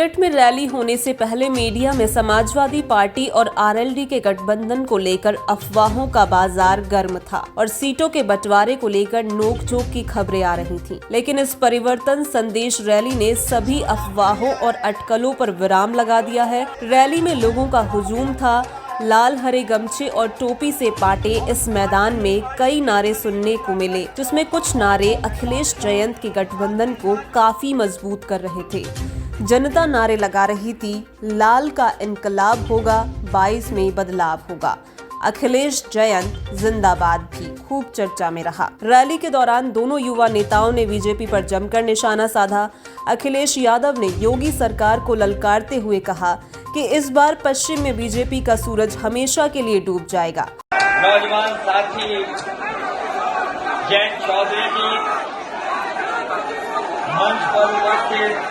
मेरठ में रैली होने से पहले मीडिया में समाजवादी पार्टी और आरएलडी के गठबंधन को लेकर अफवाहों का बाजार गर्म था और सीटों के बंटवारे को लेकर नोकझोंक की खबरें आ रही थीं। लेकिन इस परिवर्तन संदेश रैली ने सभी अफवाहों और अटकलों पर विराम लगा दिया है। रैली में लोगों का हुजूम था। लाल हरे गमछे और टोपी से पाटे इस मैदान में कई नारे सुनने को मिले, जिसमें कुछ नारे अखिलेश जयंत के गठबंधन को काफी मजबूत कर रहे थे। जनता नारे लगा रही थी, लाल का इनकलाब होगा, 22 में बदलाव होगा। अखिलेश जयंत जिंदाबाद भी खूब चर्चा में रहा। रैली के दौरान दोनों युवा नेताओं ने बीजेपी पर जमकर निशाना साधा। अखिलेश यादव ने योगी सरकार को ललकारते हुए कहा कि इस बार पश्चिम में बीजेपी का सूरज हमेशा के लिए डूब जाएगा। नौजवान साथी जयंत चौधरी की मंच पर उपस्थित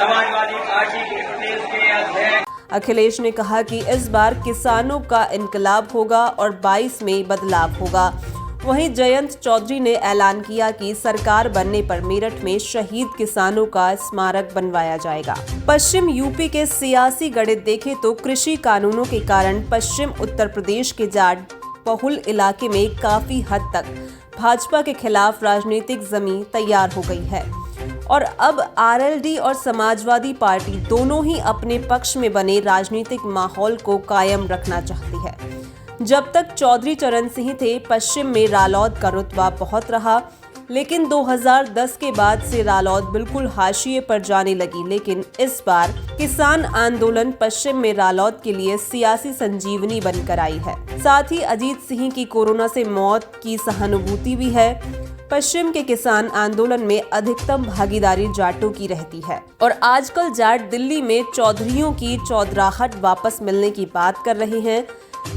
समाजवादी पार्टी के प्रदेश के अध्यक्ष अखिलेश ने कहा कि इस बार किसानों का इनकलाब होगा और 22 में बदलाव होगा। वहीं जयंत चौधरी ने ऐलान किया कि सरकार बनने पर मेरठ में शहीद किसानों का स्मारक बनवाया जाएगा। पश्चिम यूपी के सियासी गणित देखें तो कृषि कानूनों के कारण पश्चिम उत्तर प्रदेश के जाट बहुल इलाके में काफी हद तक भाजपा के खिलाफ राजनीतिक जमीन तैयार हो गई है और अब आरएलडी और समाजवादी पार्टी दोनों ही अपने पक्ष में बने राजनीतिक माहौल को कायम रखना चाहती है। जब तक चौधरी चरण सिंह थे, पश्चिम में रालोद का रुतबा बहुत रहा, लेकिन 2010 के बाद से रालोद बिल्कुल हाशिए पर जाने लगी। लेकिन इस बार किसान आंदोलन पश्चिम में रालोद के लिए सियासी संजीवनी बनकर आई है। साथ ही अजीत सिंह की कोरोना से मौत की सहानुभूति भी है। पश्चिम के किसान आंदोलन में अधिकतम भागीदारी जाटों की रहती है और आजकल जाट दिल्ली में चौधरियों की चौधराहट वापस मिलने की बात कर रहे हैं।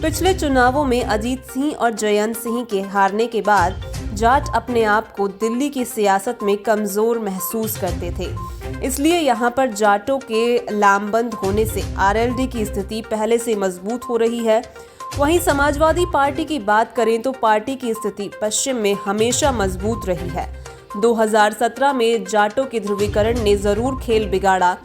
पिछले चुनावों में अजीत सिंह और जयंत सिंह के हारने के बाद जाट अपने आप को दिल्ली की सियासत में कमजोर महसूस करते थे, इसलिए यहां पर जाटों के लामबंद होने से आरएलडी की स्थिति पहले से मजबूत हो रही है। वहीं समाजवादी पार्टी की बात करें तो पार्टी की स्थिति पश्चिम में हमेशा मजबूत रही है। 2017 में जाटों के ध्रुवीकरण ने जरूर खेल बिगाड़ा,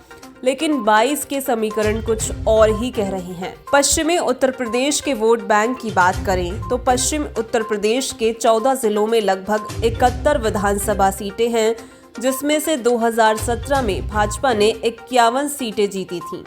लेकिन 22 के समीकरण कुछ और ही कह रहे हैं। पश्चिमी उत्तर प्रदेश के वोट बैंक की बात करें तो पश्चिम उत्तर प्रदेश के 14 जिलों में लगभग 71 विधानसभा सीटें हैं, जिसमें से 2017 में भाजपा ने 51 सीटें जीती थीं।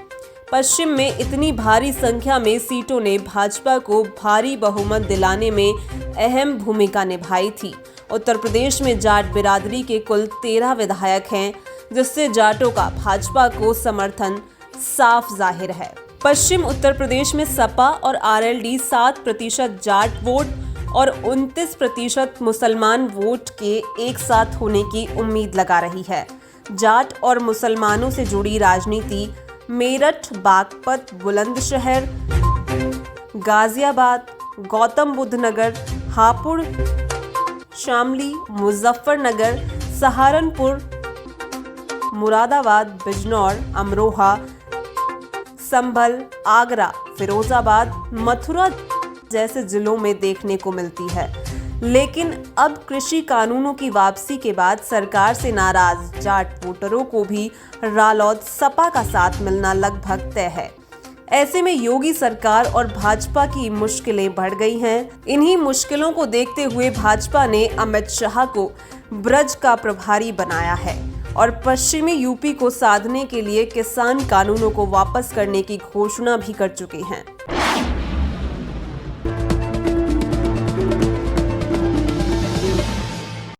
पश्चिम में इतनी भारी संख्या में सीटों ने भाजपा को भारी बहुमत दिलाने में अहम भूमिका निभाई थी। उत्तर प्रदेश में जाट बिरादरी के कुल 13 विधायक हैं, जिससे जाटों का भाजपा को समर्थन साफ जाहिर है। पश्चिम उत्तर प्रदेश में सपा और आरएलडी 7% जाट वोट और 29% मुसलमान वोट के एक साथ होने की उम्मीद लगा रही है। जाट और मुसलमानों से जुड़ी राजनीति मेरठ, बागपत, बुलंदशहर, गाजियाबाद, गौतम बुद्ध नगर, हापुड़, शामली, मुजफ्फरनगर, सहारनपुर, मुरादाबाद, बिजनौर, अमरोहा, संभल, आगरा, फिरोजाबाद, मथुरा जैसे जिलों में देखने को मिलती है। लेकिन अब कृषि कानूनों की वापसी के बाद सरकार से नाराज जाट वोटरों को भी रालोद सपा का साथ मिलना लगभग तय है। ऐसे में योगी सरकार और भाजपा की मुश्किलें बढ़ गई हैं। इन्हीं मुश्किलों को देखते हुए भाजपा ने अमित शाह को ब्रज का प्रभारी बनाया है और पश्चिमी यूपी को साधने के लिए किसान कानूनों को वापस करने की घोषणा भी कर चुके हैं।